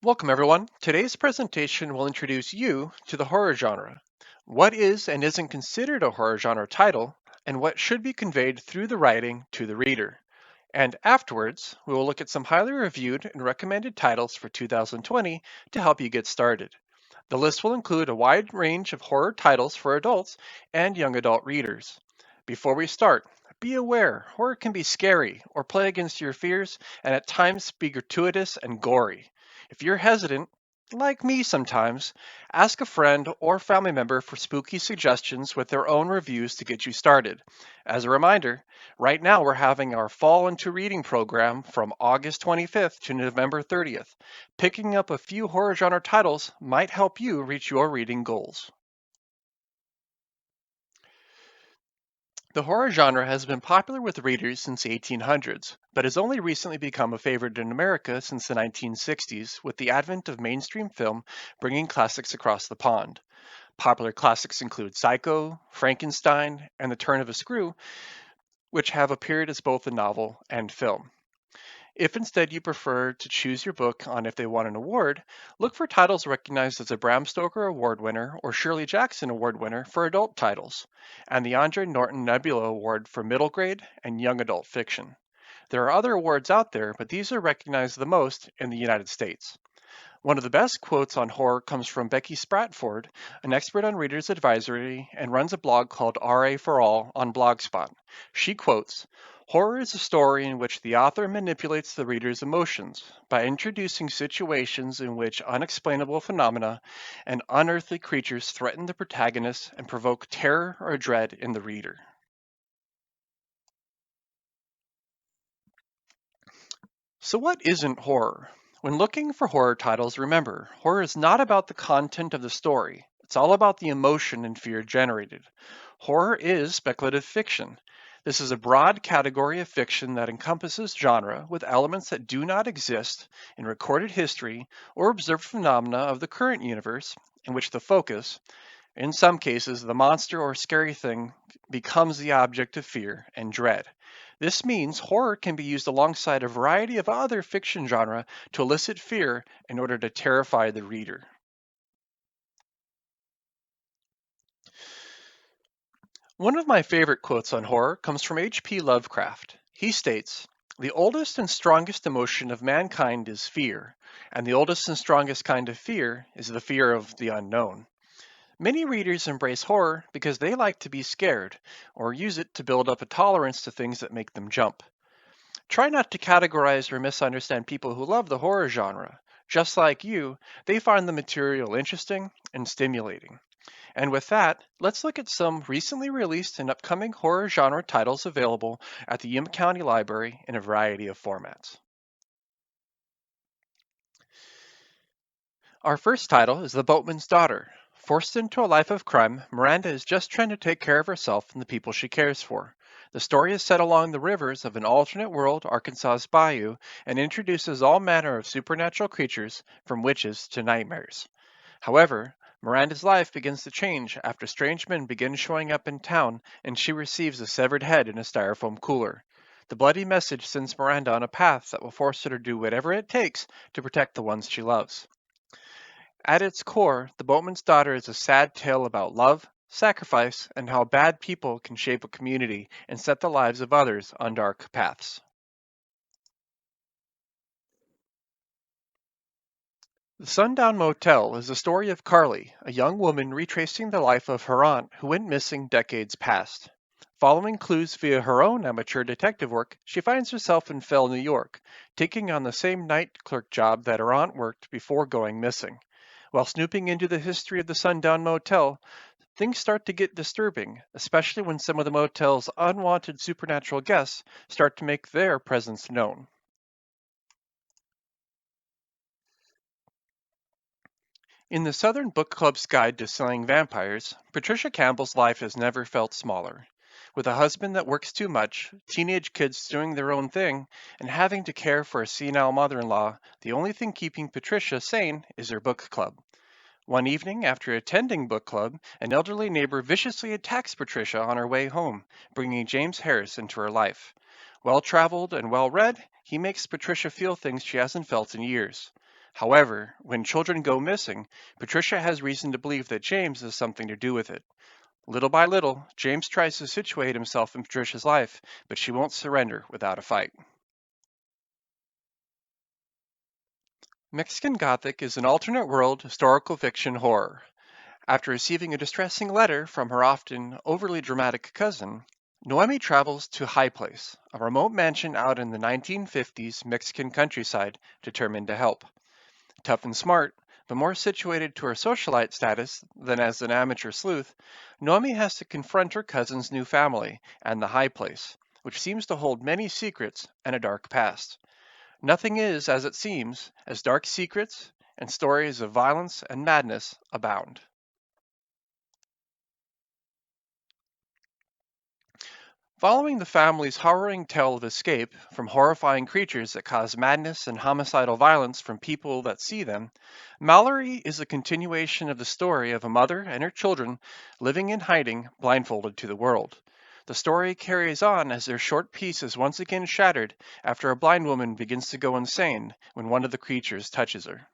Welcome, everyone. Today's presentation will introduce you to the horror genre. What is and isn't considered a horror genre title, and what should be conveyed through the writing to the reader. And afterwards, we will look at some highly reviewed and recommended titles for 2020 to help you get started. The list will include a wide range of horror titles for adults and young adult readers. Before we start, be aware horror can be scary or play against your fears and at times be gratuitous and gory. If you're hesitant, like me sometimes, ask a friend or family member for spooky suggestions with their own reviews to get you started. As a reminder, right now we're having our Fall into Reading program from August 25th to November 30th. Picking up a few horror genre titles might help you reach your reading goals. The horror genre has been popular with readers since the 1800s, but has only recently become a favorite in America since the 1960s with the advent of mainstream film bringing classics across the pond. Popular classics include Psycho, Frankenstein, and The Turn of a Screw, which have appeared as both a novel and film. If instead you prefer to choose your book on if they won an award, look for titles recognized as a Bram Stoker Award winner or Shirley Jackson Award winner for adult titles, and the Andre Norton Nebula Award for middle grade and young adult fiction. There are other awards out there, but these are recognized the most in the United States. One of the best quotes on horror comes from Becky Spratford, an expert on Reader's Advisory and runs a blog called RA for All on Blogspot. She quotes, "Horror is a story in which the author manipulates the reader's emotions by introducing situations in which unexplainable phenomena and unearthly creatures threaten the protagonist and provoke terror or dread in the reader." So, what isn't horror? When looking for horror titles, remember, horror is not about the content of the story. It's all about the emotion and fear generated. Horror is speculative fiction. This is a broad category of fiction that encompasses genre with elements that do not exist in recorded history or observed phenomena of the current universe, in which the focus, in some cases, the monster or scary thing, becomes the object of fear and dread. This means horror can be used alongside a variety of other fiction genre to elicit fear in order to terrify the reader. One of my favorite quotes on horror comes from H.P. Lovecraft. He states, "The oldest and strongest emotion of mankind is fear, and the oldest and strongest kind of fear is the fear of the unknown." Many readers embrace horror because they like to be scared, or use it to build up a tolerance to things that make them jump. Try not to categorize or misunderstand people who love the horror genre. Just like you, they find the material interesting and stimulating. And with that, let's look at some recently released and upcoming horror genre titles available at the Yuma County Library in a variety of formats. Our first title is The Boatman's Daughter. Forced into a life of crime, Miranda is just trying to take care of herself and the people she cares for. The story is set along the rivers of an alternate world, Arkansas's bayou, and introduces all manner of supernatural creatures, from witches to nightmares. However, Miranda's life begins to change after strange men begin showing up in town and she receives a severed head in a styrofoam cooler. The bloody message sends Miranda on a path that will force her to do whatever it takes to protect the ones she loves. At its core, The Boatman's Daughter is a sad tale about love, sacrifice, and how bad people can shape a community and set the lives of others on dark paths. The Sundown Motel is the story of Carly, a young woman retracing the life of her aunt who went missing decades past. Following clues via her own amateur detective work, she finds herself in Fell, New York, taking on the same night clerk job that her aunt worked before going missing. While snooping into the history of the Sundown Motel, things start to get disturbing, especially when some of the motel's unwanted supernatural guests start to make their presence known. In the Southern Book Club's Guide to Slaying Vampires, Patricia Campbell's life has never felt smaller. With a husband that works too much, teenage kids doing their own thing, and having to care for a senile mother-in-law, the only thing keeping Patricia sane is her book club. One evening, after attending book club, an elderly neighbor viciously attacks Patricia on her way home, bringing James Harris into her life. Well-traveled and well-read, he makes Patricia feel things she hasn't felt in years. However, when children go missing, Patricia has reason to believe that James has something to do with it. Little by little, James tries to situate himself in Patricia's life, but she won't surrender without a fight. Mexican Gothic is an alternate world historical fiction horror. After receiving a distressing letter from her often overly dramatic cousin, Noemi travels to High Place, a remote mansion out in the 1950s Mexican countryside, determined to help. Tough and smart, but more situated to her socialite status than as an amateur sleuth, Noemi has to confront her cousin's new family and the High Place, which seems to hold many secrets and a dark past. Nothing is as it seems, as dark secrets and stories of violence and madness abound. Following the family's harrowing tale of escape from horrifying creatures that cause madness and homicidal violence from people that see them, Mallory is a continuation of the story of a mother and her children living in hiding, blindfolded to the world. The story carries on as their short peace is once again shattered after a blind woman begins to go insane when one of the creatures touches her.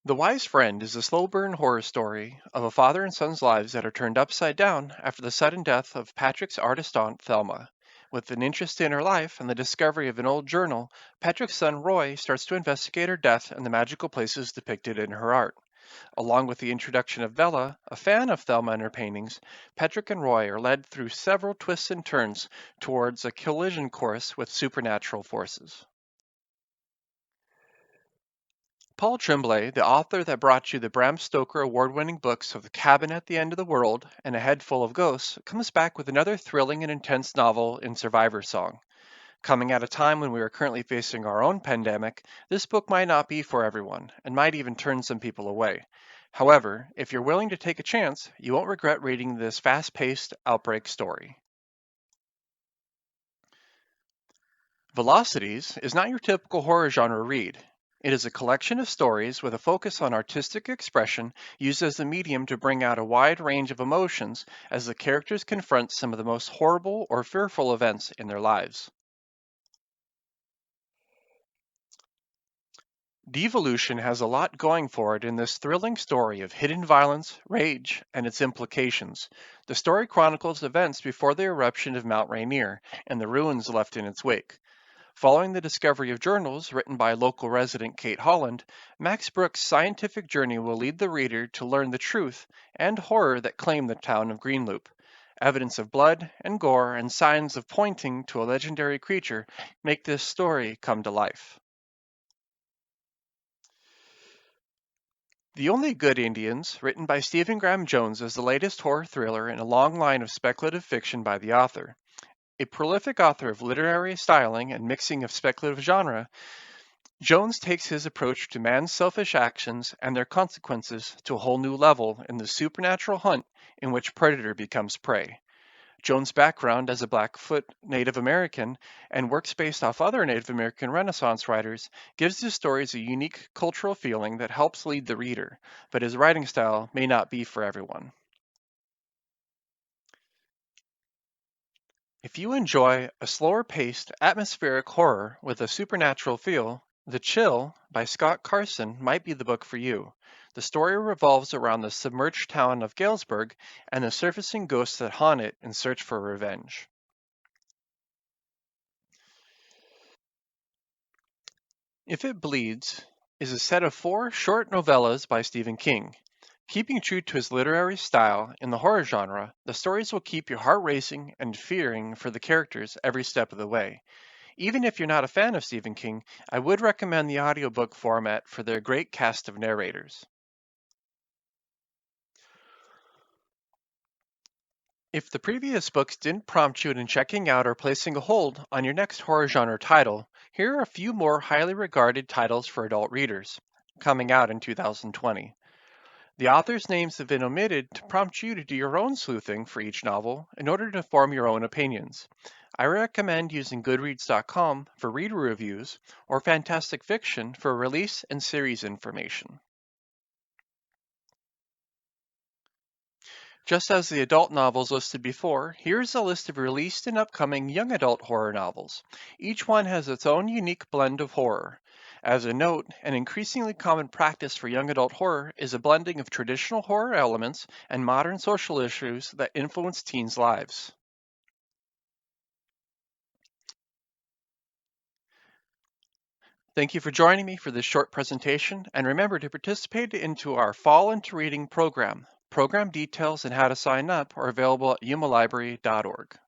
The Wise Friend is a slow burn horror story of a father and son's lives that are turned upside down after the sudden death of Patrick's artist aunt Thelma. With an interest in her life and the discovery of an old journal, Patrick's son Roy starts to investigate her death and the magical places depicted in her art. Along with the introduction of Bella, a fan of Thelma and her paintings, Patrick and Roy are led through several twists and turns towards a collision course with supernatural forces. Paul Tremblay, the author that brought you the Bram Stoker award-winning books of The Cabin at the End of the World and A Head Full of Ghosts, comes back with another thrilling and intense novel in Survivor Song. Coming at a time when we are currently facing our own pandemic, this book might not be for everyone and might even turn some people away. However, if you're willing to take a chance, you won't regret reading this fast-paced outbreak story. Velocities is not your typical horror genre read. It is a collection of stories with a focus on artistic expression used as a medium to bring out a wide range of emotions as the characters confront some of the most horrible or fearful events in their lives. Devolution has a lot going for it in this thrilling story of hidden violence, rage, and its implications. The story chronicles events before the eruption of Mount Rainier and the ruins left in its wake. Following the discovery of journals written by local resident Kate Holland, Max Brooks' scientific journey will lead the reader to learn the truth and horror that claim the town of Greenloop. Evidence of blood and gore and signs of pointing to a legendary creature make this story come to life. The Only Good Indians, written by Stephen Graham Jones, is the latest horror thriller in a long line of speculative fiction by the author. A prolific author of literary styling and mixing of speculative genre, Jones takes his approach to man's selfish actions and their consequences to a whole new level in the supernatural hunt in which predator becomes prey. Jones' background as a Blackfoot Native American and works based off other Native American Renaissance writers gives his stories a unique cultural feeling that helps lead the reader, but his writing style may not be for everyone. If you enjoy a slower paced, atmospheric horror with a supernatural feel, The Chill by Scott Carson might be the book for you. The story revolves around the submerged town of Galesburg and the surfacing ghosts that haunt it in search for revenge. If It Bleeds is a set of four short novellas by Stephen King. Keeping true to his literary style in the horror genre, the stories will keep your heart racing and fearing for the characters every step of the way. Even if you're not a fan of Stephen King, I would recommend the audiobook format for their great cast of narrators. If the previous books didn't prompt you in checking out or placing a hold on your next horror genre title, here are a few more highly regarded titles for adult readers, coming out in 2020. The authors' names have been omitted to prompt you to do your own sleuthing for each novel in order to form your own opinions. I recommend using Goodreads.com for reader reviews or Fantastic Fiction for release and series information. Just as the adult novels listed before, here's a list of released and upcoming young adult horror novels. Each one has its own unique blend of horror. As a note, an increasingly common practice for young adult horror is a blending of traditional horror elements and modern social issues that influence teens' lives. Thank you for joining me for this short presentation, and remember to participate into our Fall into Reading program. Program details and how to sign up are available at umalibrary.org.